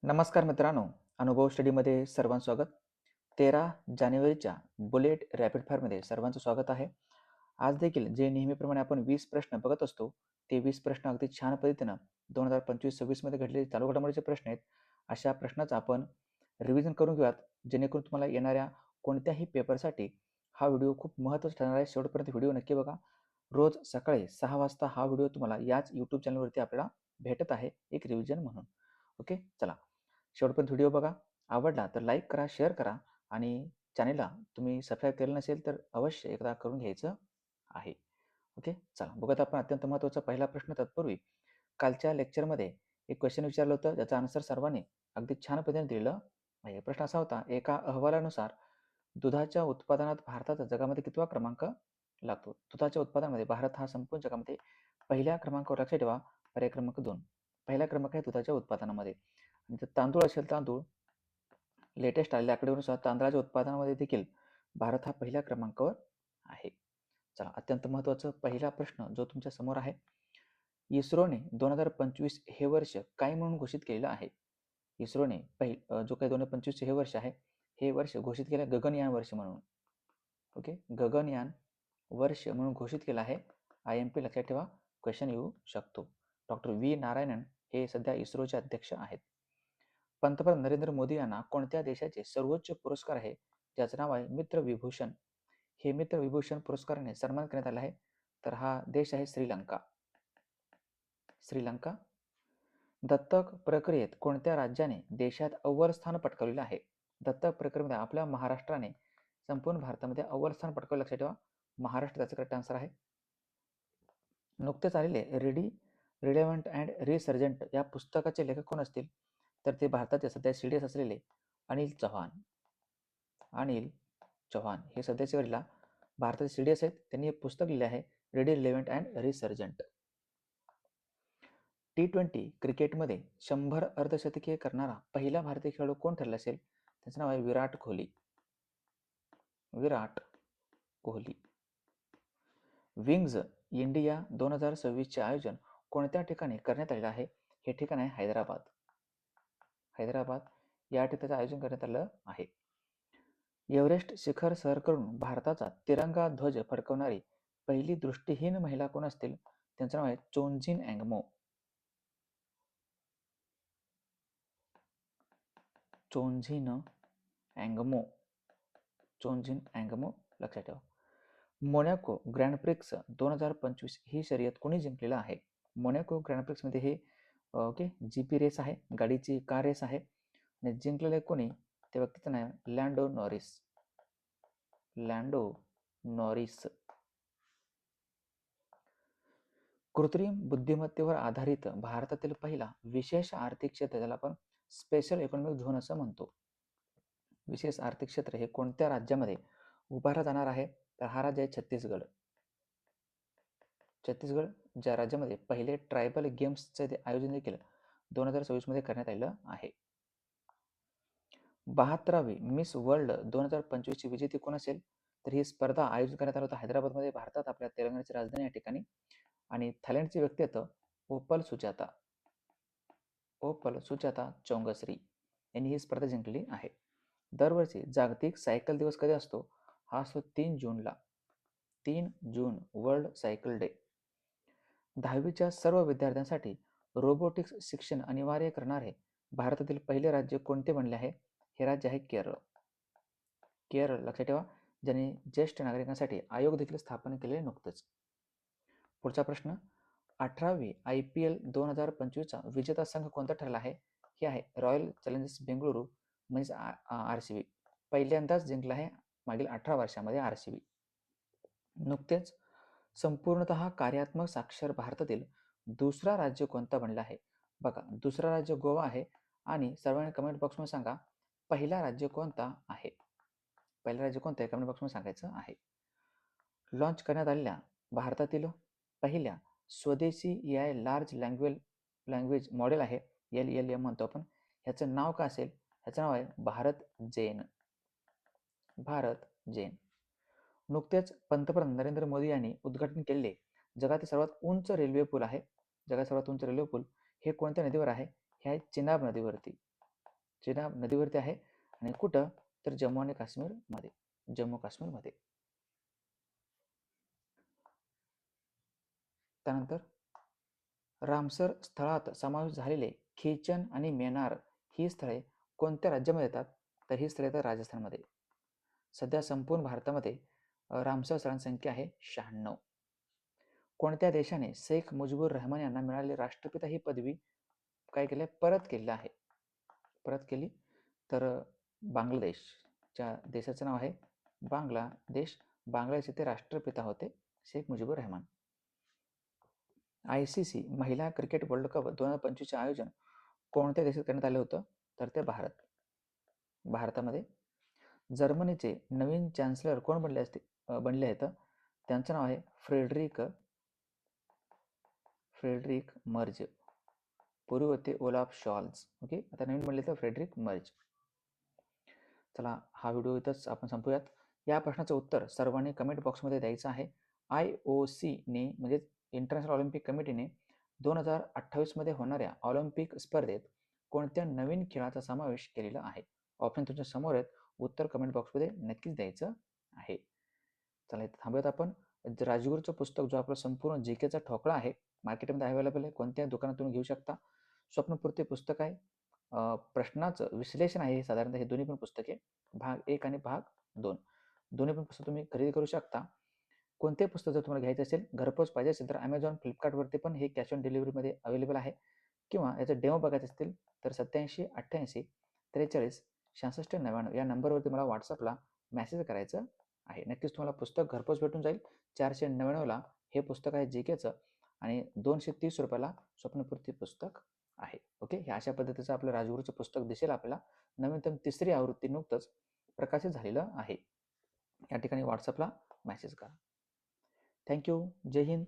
नमस्कार मित्रांनो, अनुभव स्टडीमध्ये सर्वांचं स्वागत. 13 जानेवारीच्या बुलेट रॅपिड फायरमध्ये सर्वांचं स्वागत आहे. आज देखील जे नेहमीप्रमाणे आपण 20 प्रश्न बघत असतो, ते 20 प्रश्न अगदी छान पद्धतीनं 2025-26 मध्ये घडलेले चालू घडामोडीचे प्रश्न आहेत. अशा प्रश्नाचं आपण रिव्हिजन करून घेऊयात, जेणेकरून तुम्हाला येणाऱ्या कोणत्याही पेपरसाठी हा व्हिडिओ खूप महत्त्वाचा ठरणार आहे. शेवटपर्यंत व्हिडिओ नक्की बघा. रोज सकाळी 6 वाजता हा व्हिडिओ तुम्हाला याच यूट्यूब चॅनलवरती आपल्याला भेटत आहे, एक रिव्हिजन म्हणून. ओके, चला शेवटपर्यंत व्हिडिओ बघा. आवडला तर लाईक करा, शेअर करा आणि चॅनेलला तुम्ही सबस्क्राईब केलं नसेल तर अवश्य एकदा करून घ्यायचं आहे. ओके, चला बघत आपण अत्यंत महत्त्वाचा पहिला प्रश्न. तत्पूर्वी कालच्या लेक्चरमध्ये एक क्वेश्चन विचारलं होतं, ज्याचा आन्सर सर्वांनी अगदी छान पद्धतीने दिलेलं आहे. प्रश्न असा होता, एका अहवालानुसार दुधाच्या उत्पादनात भारताचा जगामध्ये कितवा क्रमांक लागतो? दुधाच्या उत्पादनामध्ये भारत हा संपूर्ण जगामध्ये पहिल्या क्रमांकावर. लक्षात ठेवा, पर्याय क्रमांक 2 पहिला क्रमांक आहे दुधाच्या उत्पादनामध्ये. आणि जर तांदूळ असेल, तांदूळ लेटेस्ट आलेल्या आकडेनुसार तांदळाच्या उत्पादनामध्ये देखील भारत हा पहिल्या क्रमांकावर आहे. चला, अत्यंत महत्त्वाचा पहिला प्रश्न जो तुमच्या समोर आहे. इस्रोने 2025 हे वर्ष काय म्हणून घोषित केलेलं आहे? इस्रोने जो काही 2025 हे वर्ष आहे, हे वर्ष घोषित केलं गगनयान वर्ष म्हणून. ओके, गगनयान वर्ष म्हणून घोषित केलं आहे. IMP लक्षात ठेवा, क्वेश्चन येऊ शकतो. डॉक्टर व्ही नारायणन हे सध्या इस्रोचे अध्यक्ष आहेत. पंतप्रधान नरेंद्र मोदी यांना कोणत्या देशाचे सर्वोच्च पुरस्कार आहे, ज्याचं नाव आहे मित्र विभूषण? हे मित्र विभूषण पुरस्काराने सन्मान करण्यात आला आहे. तर हा देश आहे श्रीलंका. श्रीलंका. दत्तक प्रक्रियेत कोणत्या राज्याने देशात अव्वल स्थान पटकावलेलं आहे? दत्तक प्रक्रियेमध्ये आपल्या महाराष्ट्राने संपूर्ण भारतामध्ये अव्वल स्थान पटकावलं. लक्षात ठेवा, महाराष्ट्र त्याचं करेक्ट आन्सर आहे. नुकतेच आलेले रिलेव्हंट अँड रिसर्जंट या पुस्तकाचे लेखक कोण असतील? तर ते भारताचे सध्या CDS असलेले अनिल चव्हाण. अनिल चव्हाण हे सध्याचे वरीला भारताचे CDS आहेत. त्यांनी हे पुस्तक लिहिले आहे, रिलेव्हंट अँड रिसर्जंट. T20 क्रिकेटमध्ये 100 अर्धशतकीय करणारा पहिला भारतीय खेळाडू कोण ठरला असेल? त्याचं नाव आहे विराट कोहली. विराट कोहली. विंग्ज इंडिया 2026 चे आयोजन कोणत्या ठिकाणी करण्यात आलेलं आहे? हे ठिकाण आहे हैदराबाद. हैदराबाद या ठिकाणी आयोजन करण्यात आलं आहे. एव्हरेस्ट शिखर सर करून भारताचा तिरंगा ध्वज फडकवणारी पहिली दृष्टिहीन महिला कोण असतील? त्यांचं नाव आहे चोन्जिन अँगमो. चोन्जिन अँगमो. चोन्जिन अँगमो लक्षात ठेवा. मोनॅको ग्रँड प्रिक्स 2025 ही शर्यत कोणी जिंकलेलं आहे? मोनॅको ग्रँड प्रिक्स मध्ये हे GP रेस आहे, गाडीची कार रेस आहे. आणि जिंकलेले कोणी? त्या व्यक्तीचं नाव लँडो नॉरिस. लँडो नॉरिस. कृत्रिम बुद्धिमत्तेवर आधारित भारतातील पहिला विशेष आर्थिक क्षेत्र, ज्याला आपण स्पेशल इकॉनॉमिक झोन असं म्हणतो, विशेष आर्थिक क्षेत्र हे कोणत्या राज्यामध्ये उभारलं जाणार आहे? तर हा राज्य आहे छत्तीसगड. छत्तीसगड ज्या राज्यामध्ये पहिले ट्रायबल गेम्सचे आयोजन देखील 2026 मध्ये करण्यात आलेलं आहे. 72वी मिस वर्ल्ड 2025 ची विजेती कोण असेल? तर ही स्पर्धा आयोजित करण्यात आली होती हैदराबादमध्ये, भारतात, आपल्या तेलंगणाची राजधानी या ठिकाणी. आणि थायलंडची व्यक्ती आहेत ओपल सुजाता. ओपल सुजाता चौंगश्री यांनी ही स्पर्धा जिंकली आहे. दरवर्षी जागतिक सायकल दिवस कधी असतो? हा असतो 3 जूनला. 3 जून वर्ल्ड सायकल डे. 10वीच्या सर्व विद्यार्थ्यांसाठी रोबोटिक्स शिक्षण अनिवार्य करणारे भारतातील पहिले राज्य कोणते बनले आहे? हे राज्य आहे केरळ. केरळ लक्षात ठेवा, ज्यांनी ज्येष्ठ नागरिकांसाठी आयोग देखील स्थापन केले नुकतेच. पुढचा प्रश्न. 18वी IPL 2025चा विजेता संघ कोणता ठरला आहे? हे आहे रॉयल चॅलेंजर्स बेंगळुरू, म्हणजे RCB. पहिल्यांदाच जिंकला आहे मागील 18 वर्षामध्ये RCB. नुकतेच संपूर्णतः कार्यात्मक साक्षर भारतातील दुसरा राज्य कोणता बनला आहे? बघा, दुसरा राज्य गोवा आहे. आणि सर्वांनी कमेंट बॉक्समध्ये सांगा, पहिला राज्य कोणता आहे? पहिला राज्य कोणता आहे कमेंट बॉक्समध्ये सांगायचं आहे. लॉन्च करण्यात आलेल्या भारतातील पहिल्या स्वदेशी AI लार्ज लँग्वेज मॉडेल आहे, LLM म्हणतो आपण. ह्याचं नाव काय असेल? ह्याचं नाव आहे भारत जेन. भारत जेन. नुकतेच पंतप्रधान नरेंद्र मोदी यांनी उद्घाटन केलेले जगातील सर्वात उंच रेल्वे पूल आहे. जगात सर्वात उंच रेल्वे पूल हे कोणत्या नदीवर आहे? हे आहे चिनाब नदीवरती. चिनाब नदीवरती आहे आणि कुठं तर जम्मू आणि काश्मीरमध्ये, जम्मू काश्मीरमध्ये. त्यानंतर रामसर स्थळात समावेश झालेले खेचन आणि मेनार ही स्थळे कोणत्या राज्यामध्ये येतात? तर ही स्थळे येतात राजस्थानमध्ये. सध्या संपूर्ण भारतामध्ये रामसर स्थळांची संख्या आहे 96. कोणत्या देशाने शेख मुजीबुर रहमान यांना मिळालेली राष्ट्रपिता ही पदवी काय केली परत केलेली आहे? परत केली तर बांगलादेशच्या देशाचं नाव आहे बांगलादेश. बांगलादेशचे ते राष्ट्रपिता होते शेख मुजीबुर रहमान. ICC महिला क्रिकेट वर्ल्ड कप 2025चे आयोजन कोणत्या देशात करण्यात आले होतं? तर ते भारतामध्ये. जर्मनीचे नवीन चान्सलर कोण बनले आहेत? त्यांचं नाव आहे फ्रेडरिक मर्ज. पूर्वी होते ओलाफ शॉल्ज. ओके, आता नवीन बनले तर फ्रेडरिक मर्ज. चला, हा व्हिडिओ इथंच आपण संपूयात. या प्रश्नाचं उत्तर सर्वांनी कमेंट बॉक्समध्ये द्यायचं आहे. IOCने म्हणजेच इंटरनॅशनल ऑलिम्पिक कमिटीने 2028मध्ये होणाऱ्या ऑलिम्पिक स्पर्धेत कोणत्या नवीन खेळाचा समावेश केलेला आहे? ऑप्शन तुमच्या समोर आहेत, उत्तर कमेंट बॉक्समध्ये नक्कीच द्यायचं आहे. चला, इथं थांबूयात आपण. राजगुरूचं पुस्तक जो आपलं संपूर्ण जीकेचा ठोकळा आहे, मार्केटमध्ये अवेलेबल आहे, कोणत्या दुकानातून घेऊ शकता. स्वप्नपूर्ती पुस्तक आहे, प्रश्नाचं विश्लेषण आहे. साधारणतः हे दोन्ही पण पुस्तके भाग 1 आणि भाग 2 दोन्ही पण पुस्तक तुम्ही खरेदी करू शकता. कोणते पुस्तक जर तुम्हाला घ्यायचं असेल, घरपोच पाहिजे असेल तर Amazon, फ्लिपकार्टवरती पण हे कॅश ऑन डिलिव्हरीमध्ये अवेलेबल आहे. किंवा याचं डेमो बघायचे असतील तर 87 88 43 66 99 या नंबरवरती मला व्हॉट्सअपला मेसेज करायचं आहे. नक्कीच तुम्हाला पुस्तक घरपोच भेटून जाईल. 499ला हे पुस्तक आहे जीकेचं आणि 230 रुपयाला स्वप्नपूर्ती पुस्तक आहे. ओके, हे अशा पद्धतीचं आपलं राजगुरूचं पुस्तक दिसेल आपल्याला. नवीनतम 3री आवृत्ती नुकतंच प्रकाशित झालेलं आहे. या ठिकाणी व्हॉट्सअपला मेसेज करा. थँक्यू. जय हिंद.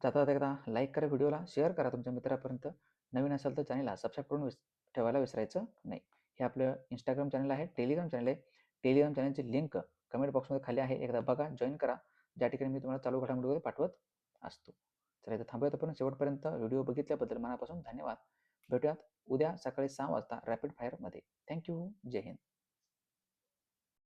जाता एकदा लाईक करा, व्हिडिओला शेअर करा तुमच्या मित्रापर्यंत. नवीन असेल तर चॅनलला सबस्क्राईब करून ठेवायला विसरायचं नाही. हे आपलं इंस्टाग्राम चॅनल आहे, टेलिग्राम चॅनल आहे. टेलिग्राम चॅनलची लिंक कमेंट बॉक्समध्ये खाली आहे, एकदा बघा, जॉईन करा, ज्या ठिकाणी मी तुम्हाला चालू घडामोडी वगैरे पाठवत असतो. तर इथं थांबूयात आपण. शेवटपर्यंत व्हिडिओ बघितल्याबद्दल मनापासून धन्यवाद. भेटूयात उद्या सकाळी 6 वाजता रॅपिड फायरमध्ये. थँक्यू. जय हिंद.